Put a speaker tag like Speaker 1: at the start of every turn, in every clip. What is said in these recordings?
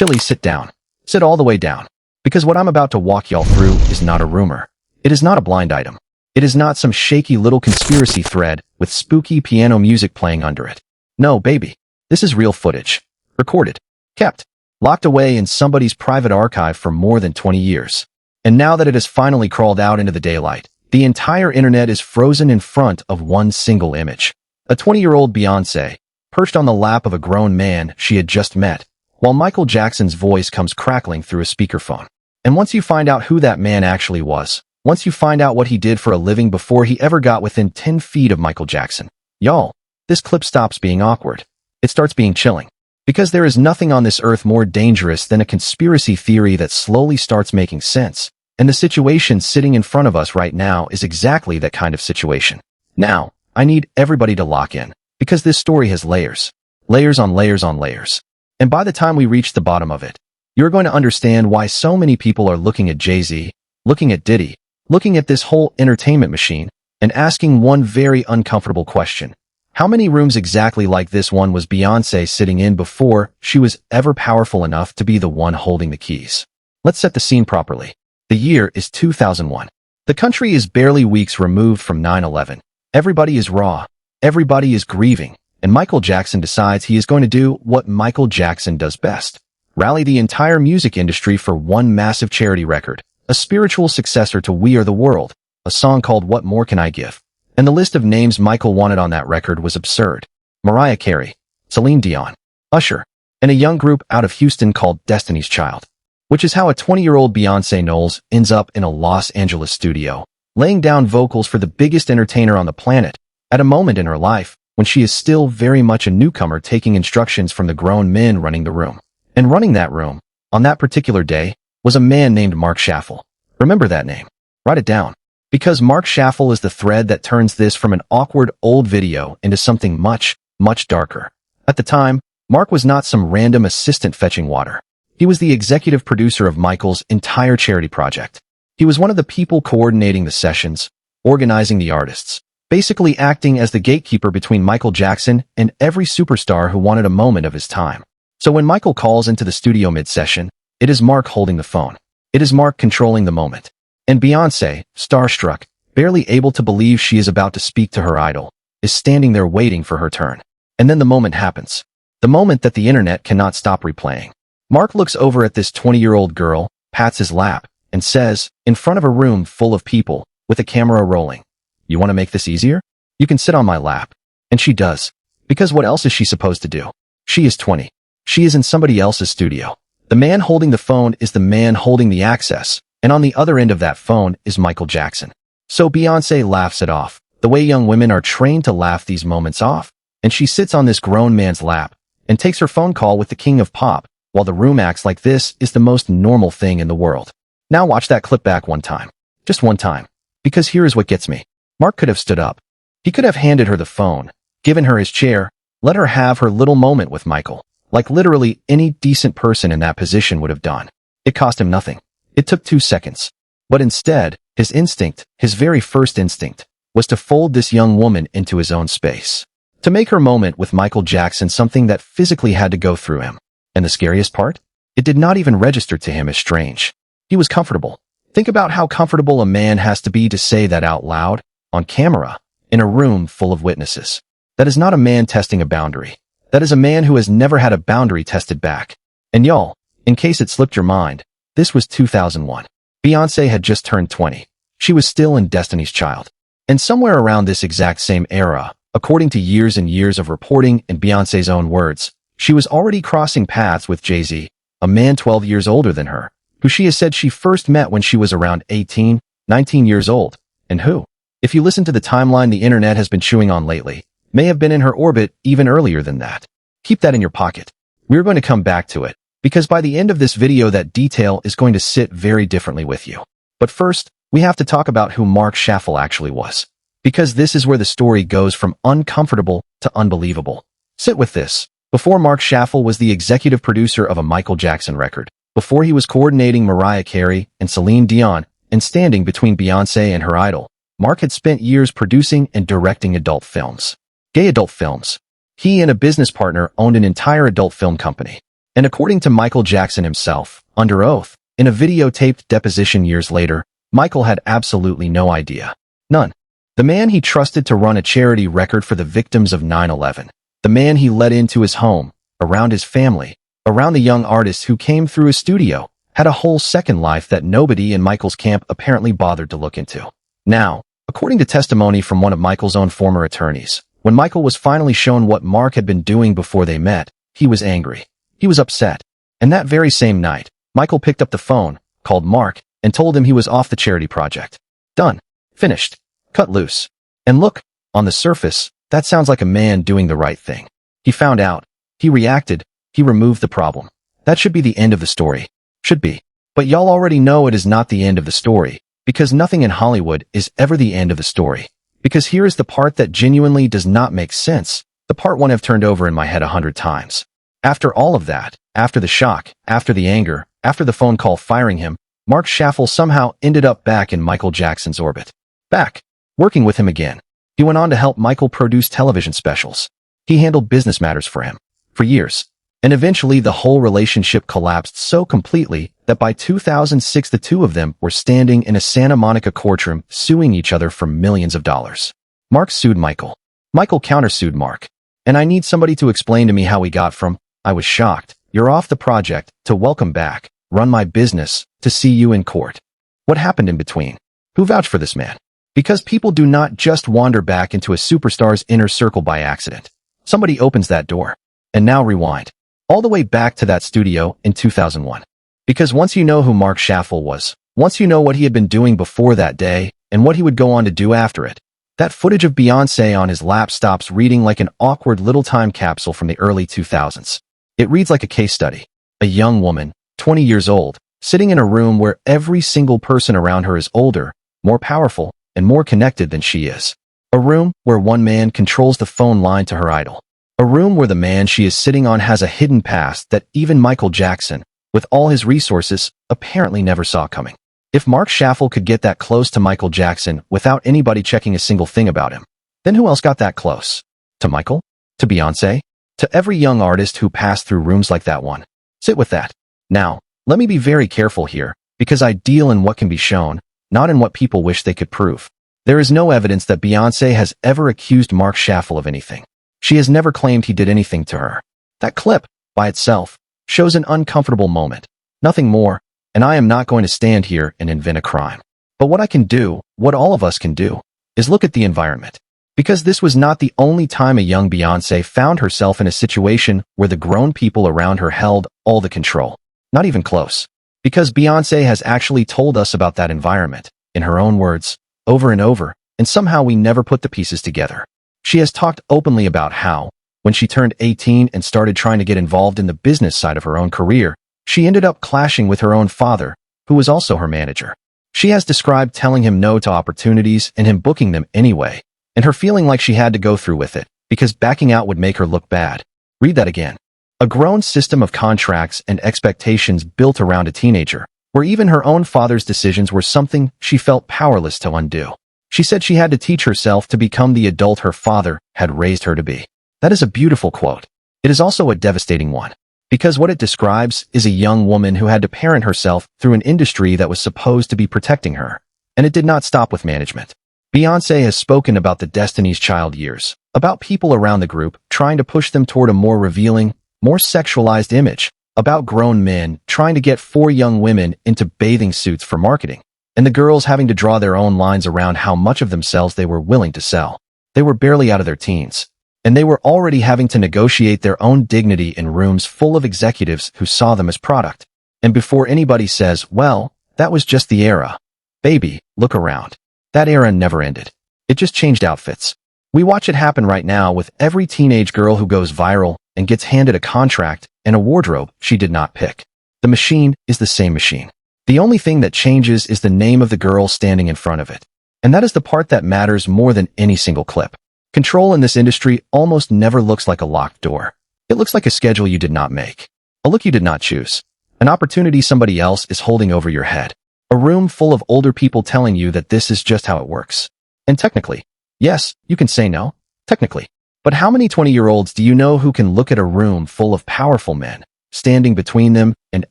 Speaker 1: Chili, sit down. Sit all the way down. Because what I'm about to walk y'all through is not a rumor. It is not a blind item. It is not some shaky little conspiracy thread with spooky piano music playing under it. No, baby. This is real footage. Recorded. Kept. Locked away in somebody's private archive for more than 20 years. And now that it has finally crawled out into the daylight, the entire internet is frozen in front of one single image. A 20-year-old Beyoncé, perched on the lap of a grown man she had just met, while Michael Jackson's voice comes crackling through a speakerphone. And once you find out who that man actually was, once you find out what he did for a living before he ever got within 10 feet of Michael Jackson, y'all, this clip stops being awkward. It starts being chilling. Because there is nothing on this earth more dangerous than a conspiracy theory that slowly starts making sense. And the situation sitting in front of us right now is exactly that kind of situation. Now, I need everybody to lock in, because this story has layers. Layers on layers on layers. And by the time we reach the bottom of it, you're going to understand why so many people are looking at Jay-Z, looking at Diddy, looking at this whole entertainment machine, and asking one very uncomfortable question. How many rooms exactly like this one was Beyoncé sitting in before she was ever powerful enough to be the one holding the keys? Let's set the scene properly. The year is 2001. The country is barely weeks removed from 9/11. Everybody is raw. Everybody is grieving. And Michael Jackson decides he is going to do what Michael Jackson does best. Rally the entire music industry for one massive charity record, a spiritual successor to We Are the World, a song called What More Can I Give? And the list of names Michael wanted on that record was absurd. Mariah Carey, Celine Dion, Usher, and a young group out of Houston called Destiny's Child. Which is how a 20-year-old Beyoncé Knowles ends up in a Los Angeles studio, laying down vocals for the biggest entertainer on the planet, at a moment in her life when she is still very much a newcomer taking instructions from the grown men running the room. And running that room, on that particular day, was a man named Marc Schaffel. Remember that name. Write it down. Because Marc Schaffel is the thread that turns this from an awkward old video into something much, much darker. At the time, Marc was not some random assistant fetching water. He was the executive producer of Michael's entire charity project. He was one of the people coordinating the sessions, organizing the artists, basically acting as the gatekeeper between Michael Jackson and every superstar who wanted a moment of his time. So when Michael calls into the studio mid-session, it is Marc holding the phone. It is Marc controlling the moment. And Beyoncé, starstruck, barely able to believe she is about to speak to her idol, is standing there waiting for her turn. And then the moment happens. The moment that the internet cannot stop replaying. Marc looks over at this 20-year-old girl, pats his lap, and says, in front of a room full of people, with a camera rolling, "You want to make this easier? You can sit on my lap." And she does. Because what else is she supposed to do? She is 20. She is in somebody else's studio. The man holding the phone is the man holding the access, and on the other end of that phone is Michael Jackson. So Beyoncé laughs it off, the way young women are trained to laugh these moments off, and she sits on this grown man's lap, and takes her phone call with the king of pop, while the room acts like this is the most normal thing in the world. Now watch that clip back one time. Just one time. Because here is what gets me. Marc could have stood up. He could have handed her the phone, given her his chair, let her have her little moment with Michael, like literally any decent person in that position would have done. It cost him nothing. It took 2 seconds. But instead, his instinct, his very first instinct, was to fold this young woman into his own space. To make her moment with Michael Jackson something that physically had to go through him. And the scariest part? It did not even register to him as strange. He was comfortable. Think about how comfortable a man has to be to say that out loud, on camera, in a room full of witnesses. That is not a man testing a boundary. That is a man who has never had a boundary tested back. And y'all, in case it slipped your mind, this was 2001. Beyoncé had just turned 20. She was still in Destiny's Child. And somewhere around this exact same era, according to years and years of reporting in Beyoncé's own words, she was already crossing paths with Jay-Z, a man 12 years older than her, who she has said she first met when she was around 18, 19 years old, and who, if you listen to the timeline the internet has been chewing on lately, may have been in her orbit even earlier than that. Keep that in your pocket. We're going to come back to it, because by the end of this video that detail is going to sit very differently with you. But first, we have to talk about who Marc Schaffel actually was. Because this is where the story goes from uncomfortable to unbelievable. Sit with this. Before Marc Schaffel was the executive producer of a Michael Jackson record, before he was coordinating Mariah Carey and Celine Dion and standing between Beyoncé and her idol, Marc had spent years producing and directing adult films. Gay adult films. He and a business partner owned an entire adult film company. And according to Michael Jackson himself, under oath, in a videotaped deposition years later, Michael had absolutely no idea. None. The man he trusted to run a charity record for the victims of 9/11. The man he let into his home, around his family, around the young artists who came through his studio, had a whole second life that nobody in Michael's camp apparently bothered to look into. Now, according to testimony from one of Michael's own former attorneys, when Michael was finally shown what Marc had been doing before they met, he was angry. He was upset. And that very same night, Michael picked up the phone, called Marc, and told him he was off the charity project. Done. Finished. Cut loose. And look, on the surface, that sounds like a man doing the right thing. He found out. He reacted. He removed the problem. That should be the end of the story. Should be. But y'all already know it is not the end of the story, because nothing in Hollywood is ever the end of the story. Because here is the part that genuinely does not make sense, the part one I've turned over in my head 100 times. After all of that, after the shock, after the anger, after the phone call firing him, Marc Schaffel somehow ended up back in Michael Jackson's orbit. Back. Working with him again. He went on to help Michael produce television specials. He handled business matters for him. For years. And eventually the whole relationship collapsed so completely that by 2006 the two of them were standing in a Santa Monica courtroom suing each other for millions of dollars. Marc sued Michael. Michael countersued Marc. And I need somebody to explain to me how we got from, I was shocked, you're off the project, to welcome back, run my business, to see you in court. What happened in between? Who vouched for this man? Because people do not just wander back into a superstar's inner circle by accident. Somebody opens that door. And now rewind. All the way back to that studio in 2001. Because once you know who Marc Schaffel was, once you know what he had been doing before that day, and what he would go on to do after it, that footage of Beyoncé on his lap stops reading like an awkward little time capsule from the early 2000s. It reads like a case study. A young woman, 20 years old, sitting in a room where every single person around her is older, more powerful, and more connected than she is. A room where one man controls the phone line to her idol. A room where the man she is sitting on has a hidden past that even Michael Jackson, with all his resources, apparently never saw coming. If Marc Schaffel could get that close to Michael Jackson without anybody checking a single thing about him, then who else got that close? To Michael? To Beyoncé? To every young artist who passed through rooms like that one? Sit with that. Now, let me be very careful here, because I deal in what can be shown, not in what people wish they could prove. There is no evidence that Beyoncé has ever accused Marc Schaffel of anything. She has never claimed he did anything to her. That clip, by itself, shows an uncomfortable moment. Nothing more, and I am not going to stand here and invent a crime. But what I can do, what all of us can do, is look at the environment. Because this was not the only time a young Beyoncé found herself in a situation where the grown people around her held all the control. Not even close. Because Beyoncé has actually told us about that environment, in her own words, over and over, and somehow we never put the pieces together. She has talked openly about how, when she turned 18 and started trying to get involved in the business side of her own career, she ended up clashing with her own father, who was also her manager. She has described telling him no to opportunities and him booking them anyway, and her feeling like she had to go through with it, because backing out would make her look bad. Read that again. A grown system of contracts and expectations built around a teenager, where even her own father's decisions were something she felt powerless to undo. She said she had to teach herself to become the adult her father had raised her to be. That is a beautiful quote. It is also a devastating one. Because what it describes is a young woman who had to parent herself through an industry that was supposed to be protecting her. And it did not stop with management. Beyoncé has spoken about the Destiny's Child years, about people around the group trying to push them toward a more revealing, more sexualized image, about grown men trying to get 4 young women into bathing suits for marketing, and the girls having to draw their own lines around how much of themselves they were willing to sell. They were barely out of their teens, and they were already having to negotiate their own dignity in rooms full of executives who saw them as product. And before anybody says, well, that was just the era. Baby, look around. That era never ended. It just changed outfits. We watch it happen right now with every teenage girl who goes viral and gets handed a contract and a wardrobe she did not pick. The machine is the same machine. The only thing that changes is the name of the girl standing in front of it. And that is the part that matters more than any single clip. Control in this industry almost never looks like a locked door. It looks like a schedule you did not make. A look you did not choose. An opportunity somebody else is holding over your head. A room full of older people telling you that this is just how it works. And technically, yes, you can say no. Technically. But how many 20-year-olds do you know who can look at a room full of powerful men, standing between them and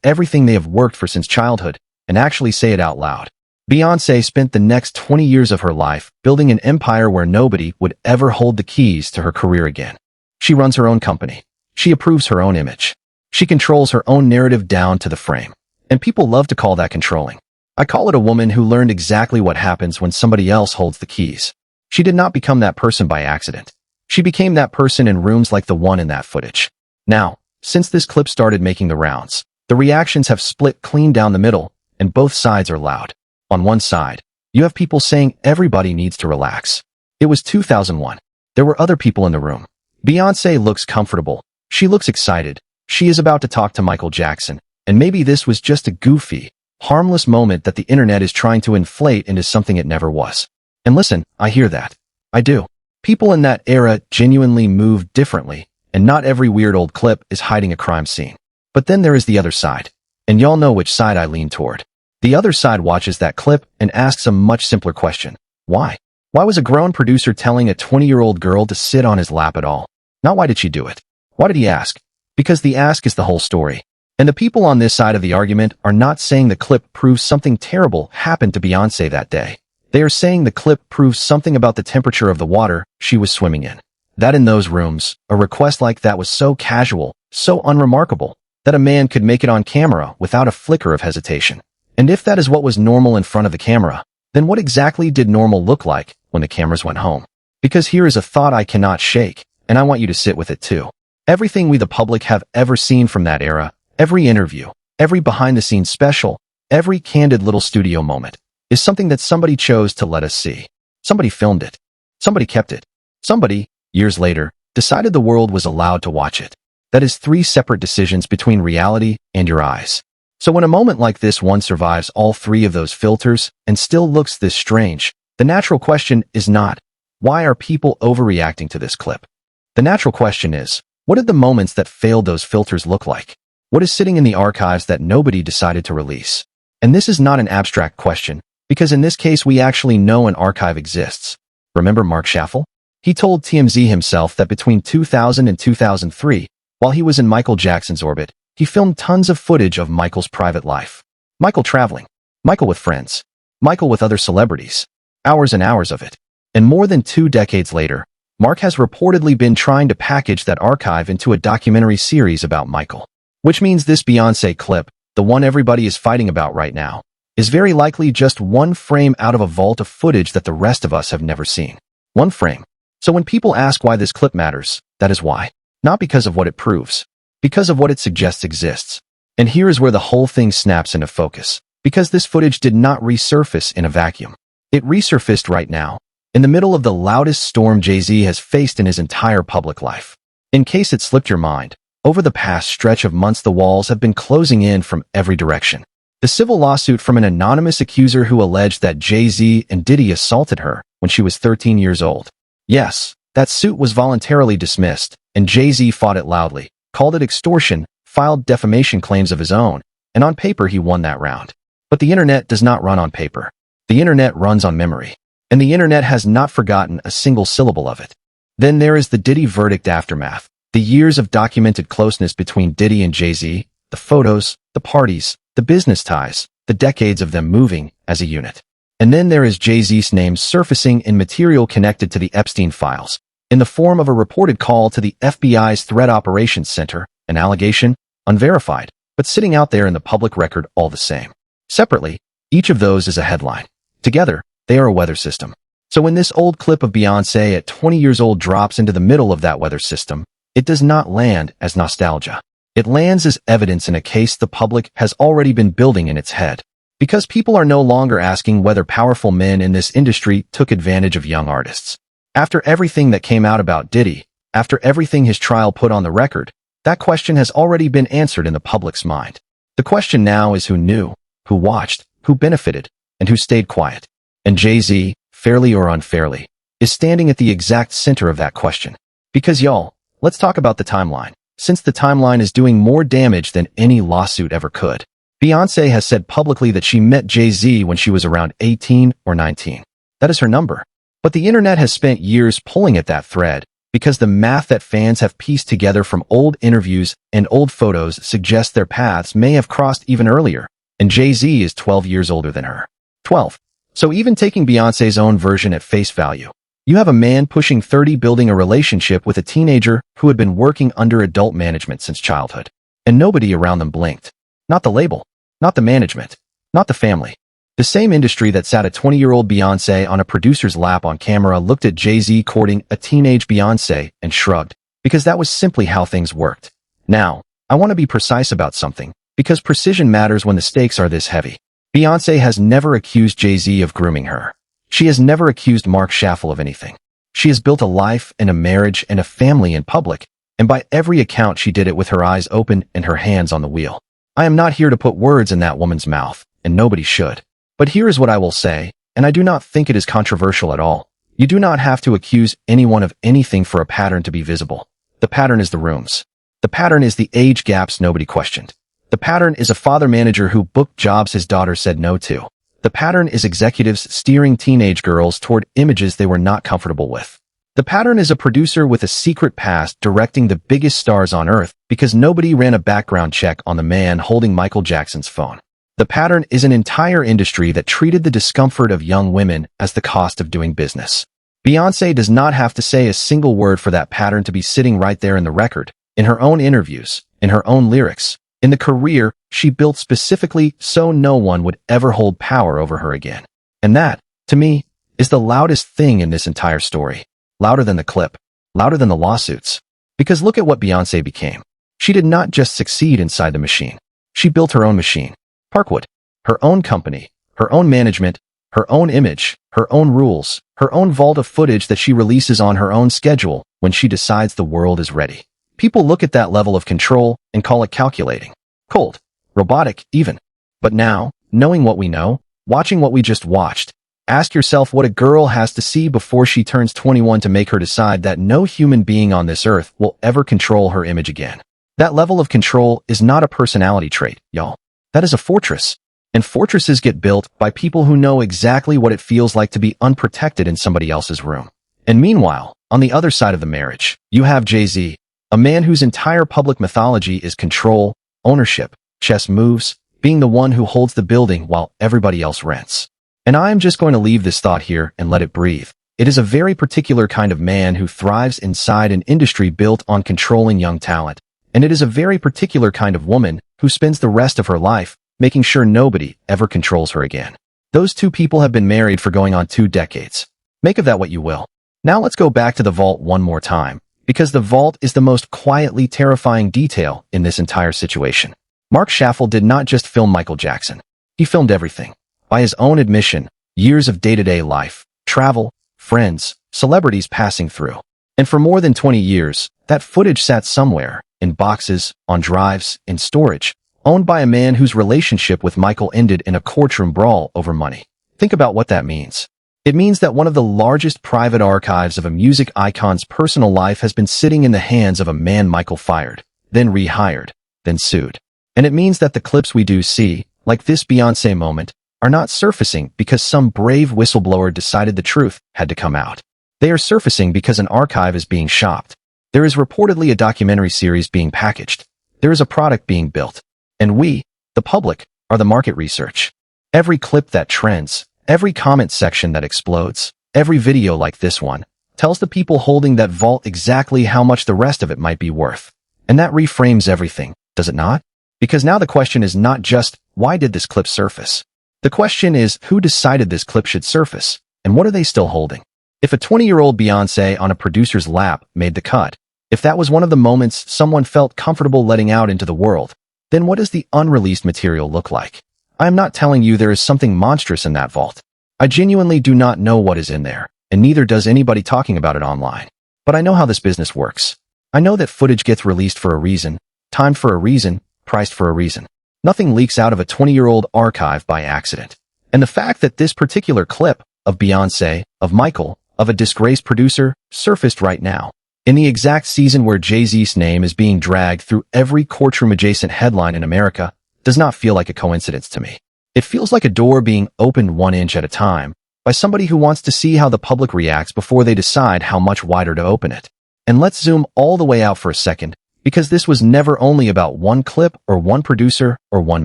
Speaker 1: everything they have worked for since childhood, and actually say it out loud. Beyoncé spent the next 20 years of her life building an empire where nobody would ever hold the keys to her career again. She runs her own company. She approves her own image. She controls her own narrative down to the frame. And people love to call that controlling. I call it a woman who learned exactly what happens when somebody else holds the keys. She did not become that person by accident. She became that person in rooms like the one in that footage. Now, since this clip started making the rounds, the reactions have split clean down the middle, and both sides are loud. On one side, you have people saying everybody needs to relax. It was 2001. There were other people in the room. Beyoncé looks comfortable. She looks excited. She is about to talk to Michael Jackson, and maybe this was just a goofy, harmless moment that the internet is trying to inflate into something it never was. And listen, I hear that. I do. People in that era genuinely moved differently, and not every weird old clip is hiding a crime scene. But then there is the other side. And y'all know which side I lean toward. The other side watches that clip and asks a much simpler question. Why? Why was a grown producer telling a 20-year-old girl to sit on his lap at all? Not why did she do it? Why did he ask? Because the ask is the whole story. And the people on this side of the argument are not saying the clip proves something terrible happened to Beyoncé that day. They are saying the clip proves something about the temperature of the water she was swimming in. That in those rooms, a request like that was so casual, so unremarkable, that a man could make it on camera without a flicker of hesitation. And if that is what was normal in front of the camera, then what exactly did normal look like when the cameras went home? Because here is a thought I cannot shake, and I want you to sit with it too. Everything we the public have ever seen from that era, every interview, every behind-the-scenes special, every candid little studio moment, is something that somebody chose to let us see. Somebody filmed it. Somebody kept it. Somebody, years later, decided the world was allowed to watch it. That is 3 separate decisions between reality and your eyes. So when a moment like this one survives all 3 of those filters and still looks this strange, the natural question is not, why are people overreacting to this clip? The natural question is, what did the moments that failed those filters look like? What is sitting in the archives that nobody decided to release? And this is not an abstract question, because in this case we actually know an archive exists. Remember Marc Schaffel? He told TMZ himself that between 2000 and 2003, while he was in Michael Jackson's orbit, he filmed tons of footage of Michael's private life. Michael traveling, Michael with friends, Michael with other celebrities, hours and hours of it. And more than 2 decades later, Marc has reportedly been trying to package that archive into a documentary series about Michael. Which means this Beyoncé clip, the one everybody is fighting about right now, is very likely just one frame out of a vault of footage that the rest of us have never seen. One frame. So when people ask why this clip matters, that is why. Not because of what it proves. Because of what it suggests exists. And here is where the whole thing snaps into focus. Because this footage did not resurface in a vacuum. It resurfaced right now, in the middle of the loudest storm Jay-Z has faced in his entire public life. In case it slipped your mind, over the past stretch of months the walls have been closing in from every direction. The civil lawsuit from an anonymous accuser who alleged that Jay-Z and Diddy assaulted her when she was 13 years old. Yes, that suit was voluntarily dismissed, and Jay-Z fought it loudly, called it extortion, filed defamation claims of his own, and on paper he won that round. But the internet does not run on paper. The internet runs on memory. And the internet has not forgotten a single syllable of it. Then there is the Diddy verdict aftermath. The years of documented closeness between Diddy and Jay-Z, the photos, the parties, the business ties, the decades of them moving as a unit. And then there is Jay-Z's name surfacing in material connected to the Epstein files, in the form of a reported call to the FBI's Threat Operations Center, an allegation, unverified, but sitting out there in the public record all the same. Separately, each of those is a headline. Together, they are a weather system. So when this old clip of Beyoncé at 20 years old drops into the middle of that weather system, it does not land as nostalgia. It lands as evidence in a case the public has already been building in its head. Because people are no longer asking whether powerful men in this industry took advantage of young artists. After everything that came out about Diddy, after everything his trial put on the record, that question has already been answered in the public's mind. The question now is who knew, who watched, who benefited, and who stayed quiet. And Jay-Z, fairly or unfairly, is standing at the exact center of that question. Because y'all, let's talk about the timeline, since the timeline is doing more damage than any lawsuit ever could. Beyoncé has said publicly that she met Jay-Z when she was around 18 or 19. That is her number. But the internet has spent years pulling at that thread, because the math that fans have pieced together from old interviews and old photos suggests their paths may have crossed even earlier, and Jay-Z is 12 years older than her. 12. So even taking Beyoncé's own version at face value, you have a man pushing 30 building a relationship with a teenager who had been working under adult management since childhood. And nobody around them blinked. Not the label, not the management, not the family. The same industry that sat a 20-year-old Beyoncé on a producer's lap on camera looked at Jay-Z courting a teenage Beyoncé and shrugged, because that was simply how things worked. Now, I want to be precise about something, because precision matters when the stakes are this heavy. Beyoncé has never accused Jay-Z of grooming her. She has never accused Marc Schaffel of anything. She has built a life and a marriage and a family in public, and by every account she did it with her eyes open and her hands on the wheel. I am not here to put words in that woman's mouth, and nobody should. But here is what I will say, and I do not think it is controversial at all. You do not have to accuse anyone of anything for a pattern to be visible. The pattern is the rooms. The pattern is the age gaps nobody questioned. The pattern is a father manager who booked jobs his daughter said no to. The pattern is executives steering teenage girls toward images they were not comfortable with. The pattern is a producer with a secret past directing the biggest stars on earth because nobody ran a background check on the man holding Michael Jackson's phone. The pattern is an entire industry that treated the discomfort of young women as the cost of doing business. Beyoncé does not have to say a single word for that pattern to be sitting right there in the record, in her own interviews, in her own lyrics, in the career she built specifically so no one would ever hold power over her again. And that, to me, is the loudest thing in this entire story. Louder than the clip, louder than the lawsuits. Because look at what Beyoncé became. She did not just succeed inside the machine. She built her own machine. Parkwood, her own company, her own management, her own image, her own rules, her own vault of footage that she releases on her own schedule when she decides the world is ready. People look at that level of control and call it calculating, cold, robotic even. But now, knowing what we know, watching what we just watched, ask yourself what a girl has to see before she turns 21 to make her decide that no human being on this earth will ever control her image again. That level of control is not a personality trait, y'all. That is a fortress. And fortresses get built by people who know exactly what it feels like to be unprotected in somebody else's room. And meanwhile, on the other side of the marriage, you have Jay-Z, a man whose entire public mythology is control, ownership, chess moves, being the one who holds the building while everybody else rents. And I am just going to leave this thought here and let it breathe. It is a very particular kind of man who thrives inside an industry built on controlling young talent. And it is a very particular kind of woman who spends the rest of her life making sure nobody ever controls her again. Those two people have been married for going on 2 decades. Make of that what you will. Now let's go back to the vault one more time, because the vault is the most quietly terrifying detail in this entire situation. Marc Schaffel did not just film Michael Jackson. He filmed everything. By his own admission, years of day-to-day life, travel, friends, celebrities passing through. And for more than 20 years, that footage sat somewhere, in boxes, on drives, in storage, owned by a man whose relationship with Michael ended in a courtroom brawl over money. Think about what that means. It means that one of the largest private archives of a music icon's personal life has been sitting in the hands of a man Michael fired, then rehired, then sued. And it means that the clips we do see, like this Beyoncé moment, are not surfacing because some brave whistleblower decided the truth had to come out. They are surfacing because an archive is being shopped. There is reportedly a documentary series being packaged. There is a product being built. And we, the public, are the market research. Every clip that trends, every comment section that explodes, every video like this one, tells the people holding that vault exactly how much the rest of it might be worth. And that reframes everything, does it not? Because now the question is not just, why did this clip surface? The question is, who decided this clip should surface, and what are they still holding? If a 20-year-old Beyoncé on a producer's lap made the cut, if that was one of the moments someone felt comfortable letting out into the world, then what does the unreleased material look like? I am not telling you there is something monstrous in that vault. I genuinely do not know what is in there, and neither does anybody talking about it online. But I know how this business works. I know that footage gets released for a reason, timed for a reason, priced for a reason. Nothing leaks out of a 20-year-old archive by accident. And the fact that this particular clip of Beyoncé, of Michael, of a disgraced producer, surfaced right now, in the exact season where Jay-Z's name is being dragged through every courtroom-adjacent headline in America, does not feel like a coincidence to me. It feels like a door being opened 1 inch at a time by somebody who wants to see how the public reacts before they decide how much wider to open it. And let's zoom all the way out for a second, because this was never only about one clip or one producer or one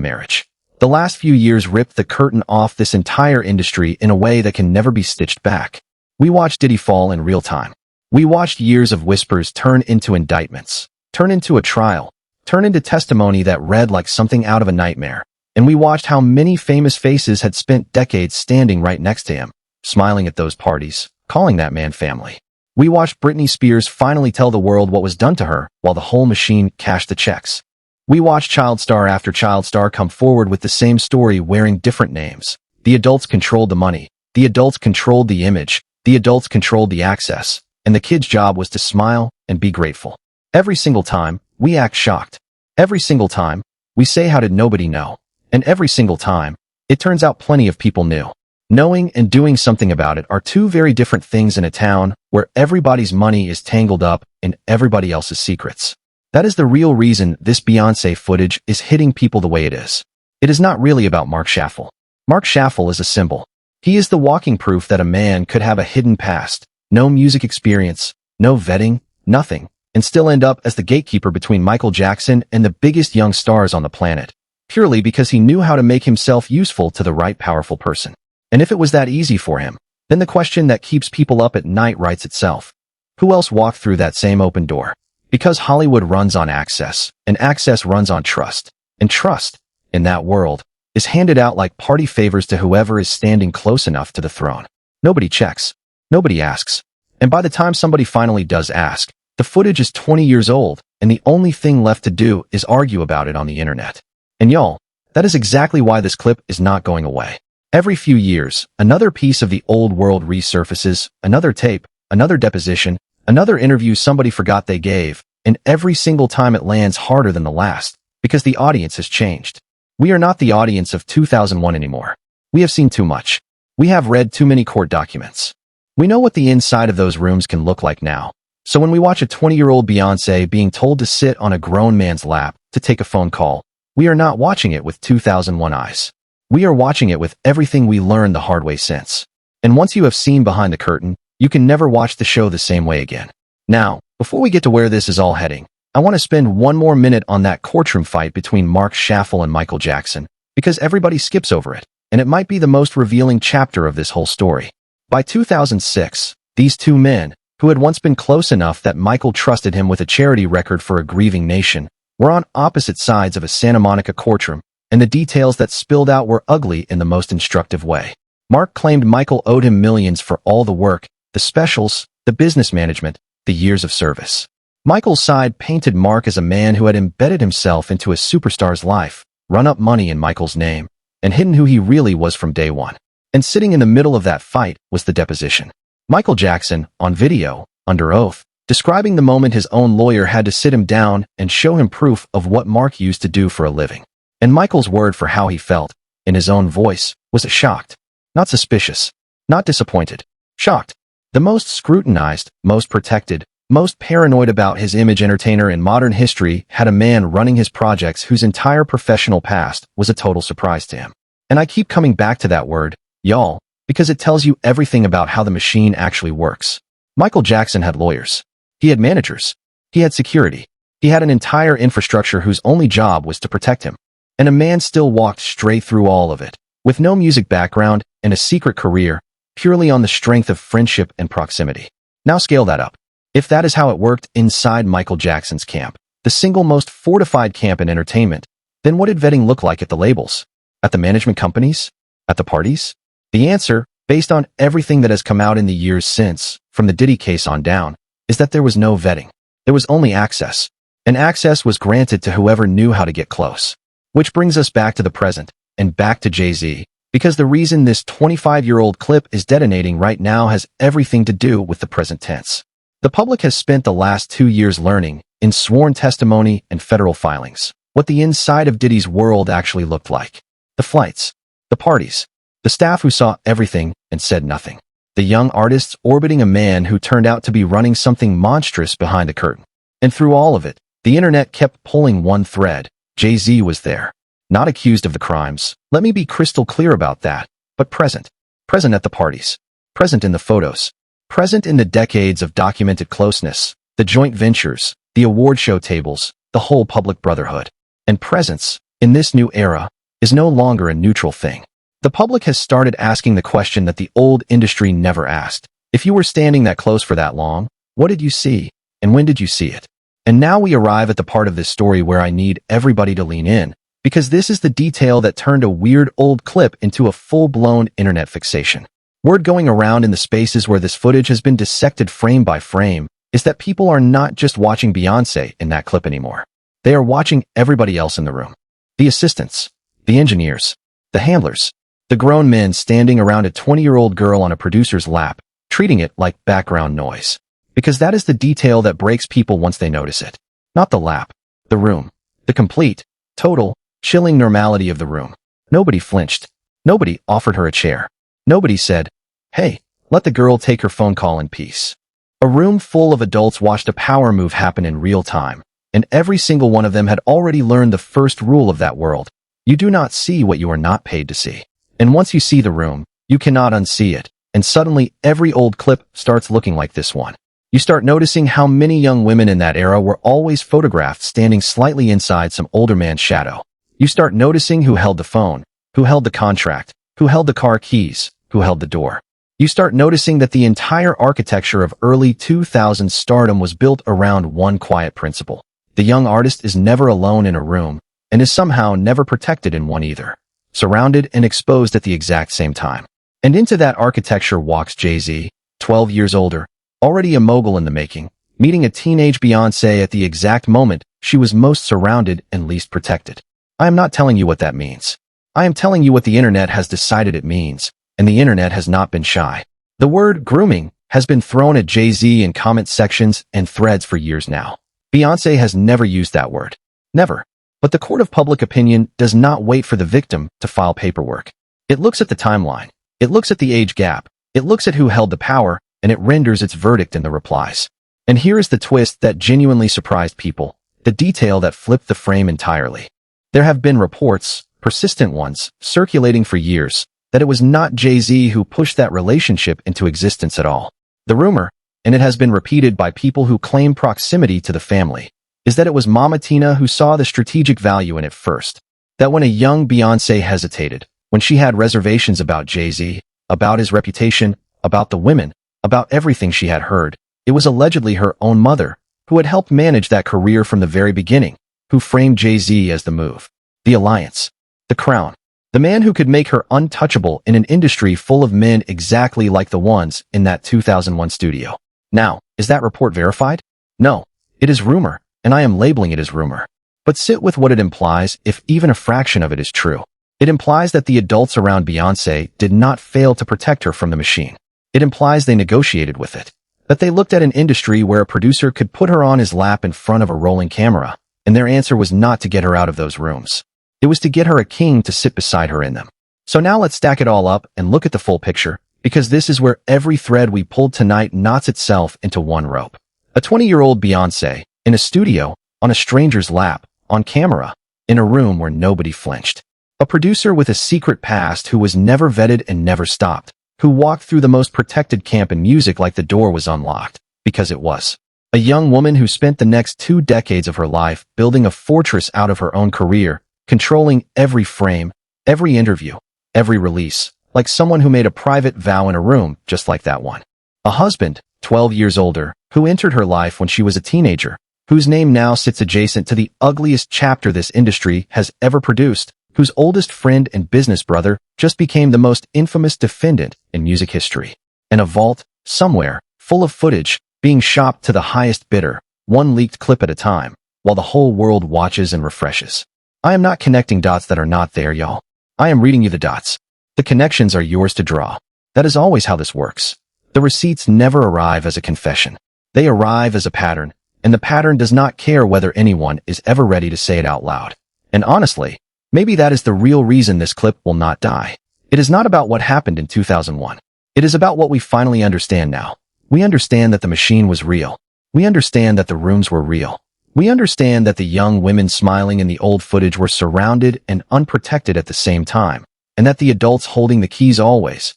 Speaker 1: marriage. The last few years ripped the curtain off this entire industry in a way that can never be stitched back. We watched Diddy fall in real time. We watched years of whispers turn into indictments, turn into a trial, turn into testimony that read like something out of a nightmare. And we watched how many famous faces had spent decades standing right next to him, smiling at those parties, calling that man family. We watched Britney Spears finally tell the world what was done to her while the whole machine cashed the checks. We watched child star after child star come forward with the same story wearing different names. The adults controlled the money. The adults controlled the image. The adults controlled the access. And the kid's job was to smile and be grateful. Every single time, we act shocked. Every single time, we say, how did nobody know? And every single time, it turns out plenty of people knew. Knowing and doing something about it are two very different things in a town where everybody's money is tangled up in everybody else's secrets. That is the real reason this Beyoncé footage is hitting people the way it is. It is not really about Marc Schaffel. Marc Schaffel is a symbol. He is the walking proof that a man could have a hidden past, no music experience, no vetting, nothing, and still end up as the gatekeeper between Michael Jackson and the biggest young stars on the planet, purely because he knew how to make himself useful to the right powerful person. And if it was that easy for him, then the question that keeps people up at night writes itself. Who else walked through that same open door? Because Hollywood runs on access, and access runs on trust. And trust, in that world, is handed out like party favors to whoever is standing close enough to the throne. Nobody checks. Nobody asks. And by the time somebody finally does ask, the footage is 20 years old, and the only thing left to do is argue about it on the internet. And y'all, that is exactly why this clip is not going away. Every few years, another piece of the old world resurfaces, another tape, another deposition, another interview somebody forgot they gave, and every single time it lands harder than the last, because the audience has changed. We are not the audience of 2001 anymore. We have seen too much. We have read too many court documents. We know what the inside of those rooms can look like now. So when we watch a 20-year-old Beyoncé being told to sit on a grown man's lap to take a phone call, we are not watching it with 2001 eyes. We are watching it with everything we learned the hard way since. And once you have seen behind the curtain, you can never watch the show the same way again. Now, before we get to where this is all heading, I want to spend one more minute on that courtroom fight between Marc Schaffel and Michael Jackson, because everybody skips over it, and it might be the most revealing chapter of this whole story. By 2006, these two men, who had once been close enough that Michael trusted him with a charity record for a grieving nation, were on opposite sides of a Santa Monica courtroom, and the details that spilled out were ugly in the most instructive way. Marc claimed Michael owed him millions for all the work, the specials, the business management, the years of service. Michael's side painted Marc as a man who had embedded himself into a superstar's life, run up money in Michael's name, and hidden who he really was from day one. And sitting in the middle of that fight was the deposition. Michael Jackson, on video, under oath, describing the moment his own lawyer had to sit him down and show him proof of what Marc used to do for a living. And Michael's word for how he felt, in his own voice, was shocked. Not suspicious. Not disappointed. Shocked. The most scrutinized, most protected, most paranoid about his image entertainer in modern history had a man running his projects whose entire professional past was a total surprise to him. And I keep coming back to that word, y'all, because it tells you everything about how the machine actually works. Michael Jackson had lawyers. He had managers. He had security. He had an entire infrastructure whose only job was to protect him. And a man still walked straight through all of it, with no music background and a secret career, purely on the strength of friendship and proximity. Now scale that up. If that is how it worked inside Michael Jackson's camp, the single most fortified camp in entertainment, then what did vetting look like at the labels? At the management companies? At the parties? The answer, based on everything that has come out in the years since, from the Diddy case on down, is that there was no vetting. There was only access. And access was granted to whoever knew how to get close. Which brings us back to the present, and back to Jay-Z, because the reason this 25-year-old clip is detonating right now has everything to do with the present tense. The public has spent the last 2 years learning, in sworn testimony and federal filings, what the inside of Diddy's world actually looked like. The flights, the parties, the staff who saw everything and said nothing. The young artists orbiting a man who turned out to be running something monstrous behind the curtain. And through all of it, the internet kept pulling one thread. Jay-Z was there. Not accused of the crimes. Let me be crystal clear about that. But present. Present at the parties. Present in the photos. Present in the decades of documented closeness. the joint ventures, the award show tables, the whole public brotherhood. And presence, in this new era, is no longer a neutral thing. The public has started asking the question that the old industry never asked. If you were standing that close for that long, what did you see, and when did you see it? And now we arrive at the part of this story where I need everybody to lean in, because this is the detail that turned a weird old clip into a full-blown internet fixation. Word going around in the spaces where this footage has been dissected frame by frame is that people are not just watching Beyoncé in that clip anymore. They are watching everybody else in the room. The assistants, the engineers, the handlers, the grown men standing around a 20-year-old girl on a producer's lap, treating it like background noise. Because that is the detail that breaks people once they notice it. Not the lap, the room, the complete, total, chilling normality of the room. Nobody flinched. Nobody offered her a chair. Nobody said, "Hey, let the girl take her phone call in peace." A room full of adults watched a power move happen in real time, and every single one of them had already learned the first rule of that world. You do not see what you are not paid to see. And once you see the room, you cannot unsee it, and suddenly every old clip starts looking like this one. You start noticing how many young women in that era were always photographed standing slightly inside some older man's shadow. You start noticing who held the phone, who held the contract, who held the car keys, who held the door. You start noticing that the entire architecture of early 2000s stardom was built around one quiet principle. The young artist is never alone in a room, and is somehow never protected in one either. Surrounded and exposed at the exact same time. And into that architecture walks Jay-Z, 12 years older, already a mogul in the making, meeting a teenage Beyoncé at the exact moment she was most surrounded and least protected. I am not telling you what that means. I am telling you what the internet has decided it means, and the internet has not been shy. The word grooming has been thrown at Jay-Z in comment sections and threads for years now. Beyoncé has never used that word. Never. But the court of public opinion does not wait for the victim to file paperwork. It looks at the timeline. It looks at the age gap. It looks at who held the power, and it renders its verdict in the replies. And here is the twist that genuinely surprised people, the detail that flipped the frame entirely. There have been reports, persistent ones, circulating for years, that it was not Jay-Z who pushed that relationship into existence at all. The rumor, and it has been repeated by people who claim proximity to the family, is that it was Mama Tina who saw the strategic value in it first. That when a young Beyoncé hesitated, when she had reservations about Jay-Z, about his reputation, about the women, about everything she had heard, it was allegedly her own mother, who had helped manage that career from the very beginning, who framed Jay-Z as the move, the alliance, the crown, the man who could make her untouchable in an industry full of men exactly like the ones in that 2001 studio. Now, is that report verified? No, it is rumor, and I am labeling it as rumor. But sit with what it implies if even a fraction of it is true. It implies that the adults around Beyoncé did not fail to protect her from the machine. It implies they negotiated with it. That they looked at an industry where a producer could put her on his lap in front of a rolling camera, and their answer was not to get her out of those rooms. It was to get her a king to sit beside her in them. So now let's stack it all up and look at the full picture, because this is where every thread we pulled tonight knots itself into one rope. A 20-year-old Beyoncé, in a studio, on a stranger's lap, on camera, in a room where nobody flinched. A producer with a secret past who was never vetted and never stopped, who walked through the most protected camp in music like the door was unlocked, because it was. A young woman who spent the next 2 decades of her life building a fortress out of her own career, controlling every frame, every interview, every release, like someone who made a private vow in a room just like that one. A husband, 12 years older, who entered her life when she was a teenager, whose name now sits adjacent to the ugliest chapter this industry has ever produced, whose oldest friend and business brother just became the most infamous defendant in music history. And a vault, somewhere, full of footage, being shopped to the highest bidder, one leaked clip at a time, while the whole world watches and refreshes. I am not connecting dots that are not there, y'all. I am reading you the dots. The connections are yours to draw. That is always how this works. The receipts never arrive as a confession. They arrive as a pattern, and the pattern does not care whether anyone is ever ready to say it out loud. And honestly, maybe that is the real reason this clip will not die. It is not about what happened in 2001. It is about what we finally understand now. We understand that the machine was real. We understand that the rooms were real. We understand that the young women smiling in the old footage were surrounded and unprotected at the same time, and that the adults holding the keys always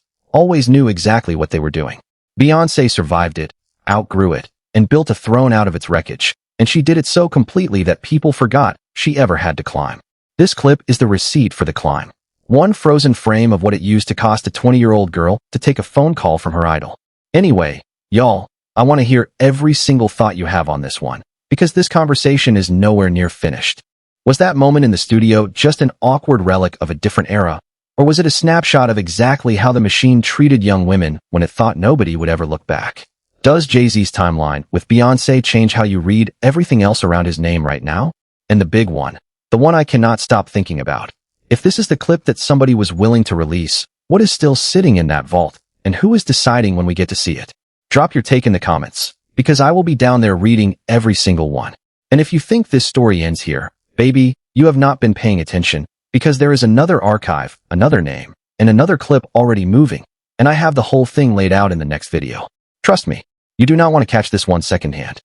Speaker 1: knew exactly what they were doing. Beyoncé survived it, outgrew it, and built a throne out of its wreckage, and she did it so completely that people forgot she ever had to climb. This clip is the receipt for the climb. One frozen frame of what it used to cost a 20-year-old girl to take a phone call from her idol. Anyway, y'all, I want to hear every single thought you have on this one, because this conversation is nowhere near finished. Was that moment in the studio just an awkward relic of a different era, or was it a snapshot of exactly how the machine treated young women when it thought nobody would ever look back? Does Jay-Z's timeline with Beyoncé change how you read everything else around his name right now? And the big one, the one I cannot stop thinking about. If this is the clip that somebody was willing to release, what is still sitting in that vault, and who is deciding when we get to see it? Drop your take in the comments, because I will be down there reading every single one. And if you think this story ends here, baby, you have not been paying attention, because there is another archive, another name, and another clip already moving, and I have the whole thing laid out in the next video. Trust me, you do not want to catch this one secondhand.